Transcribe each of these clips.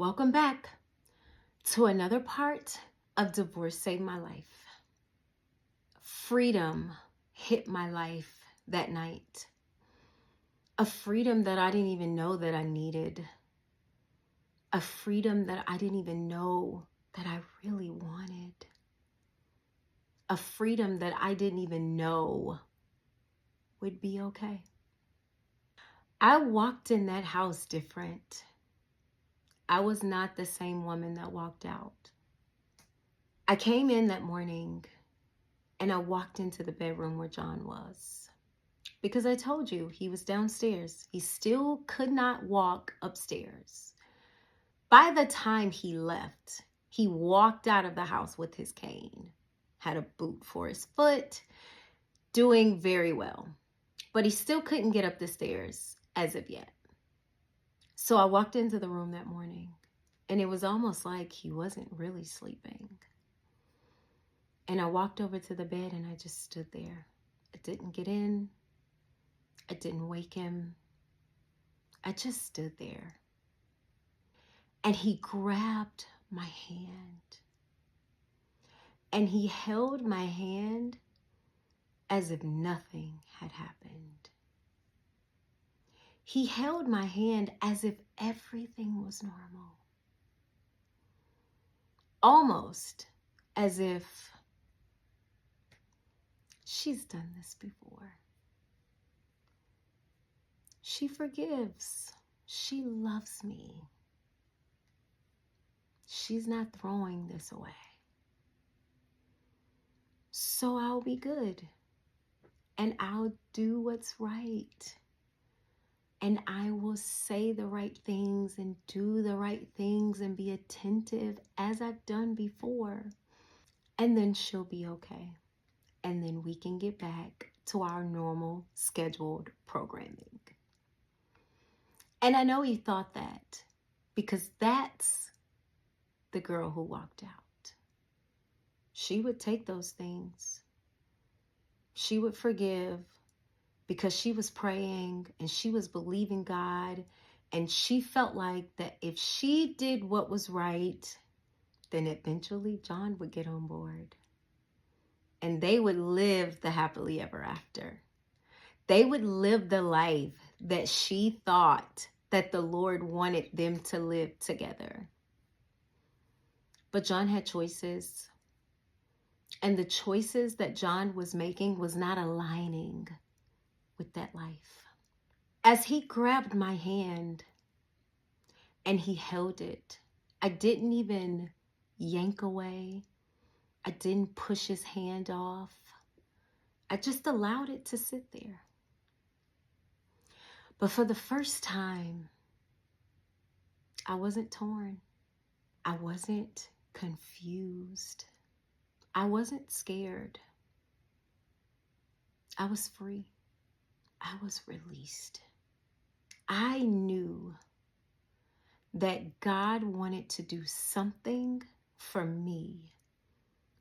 Welcome back to another part of Divorce Saved My Life. Freedom hit my life that night. A freedom that I didn't even know that I needed. A freedom that I didn't even know that I really wanted. A freedom that I didn't even know would be okay. I walked in that house different. I was not the same woman that walked out. I came in that morning and I walked into the bedroom where John was. Because I told you he was downstairs. He still could not walk upstairs. By the time he left, he walked out of the house with his cane, had a boot for his foot, doing very well. But he still couldn't get up the stairs as of yet. So I walked into the room that morning, and it was almost like he wasn't really sleeping. And I walked over to the bed and I just stood there. I didn't get in. I didn't wake him. I just stood there. And he grabbed my hand. And he held my hand as if nothing had happened. He held my hand as if everything was normal. Almost as if she's done this before. She forgives. She loves me. She's not throwing this away. So I'll be good. And I'll do what's right. And I will say the right things and do the right things and be attentive as I've done before. And then she'll be okay. And then we can get back to our normal scheduled programming. And I know he thought that because that's the girl who walked out. She would take those things. She would forgive because she was praying and she was believing God, and she felt like that if she did what was right, then eventually John would get on board and they would live the happily ever after. They would live the life that she thought that the Lord wanted them to live together. But John had choices, and the choices that John was making was not aligning with that life. As he grabbed my hand and he held it, I didn't even yank away. I didn't push his hand off. I just allowed it to sit there. But for the first time, I wasn't torn. I wasn't confused. I wasn't scared. I was free. I was released. I knew that God wanted to do something for me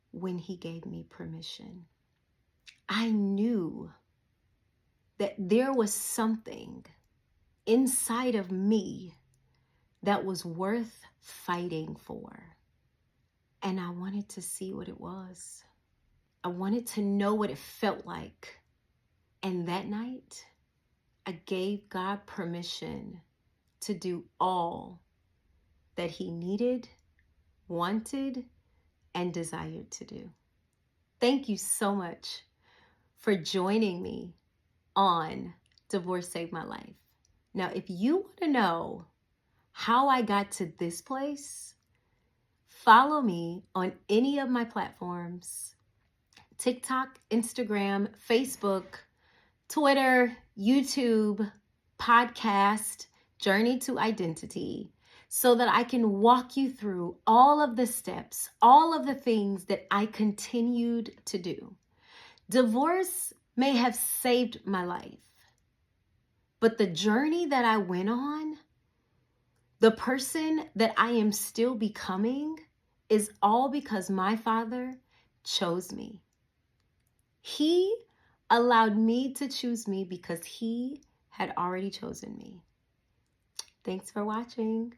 when he gave me permission. I knew that there was something inside of me that was worth fighting for. And I wanted to see what it was. I wanted to know what it felt like. And that night, I gave God permission to do all that he needed, wanted, and desired to do. Thank you so much for joining me on Divorce Saved My Life. Now, if you want to know how I got to this place, follow me on any of my platforms: TikTok, Instagram, Facebook, Twitter, YouTube, podcast, Journey to Identity, so that I can walk you through all of the steps, all of the things that I continued to do. Divorce may have saved my life, but the journey that I went on, the person that I am still becoming, is all because my Father chose me. He allowed me to choose me because he had already chosen me. Thanks for watching.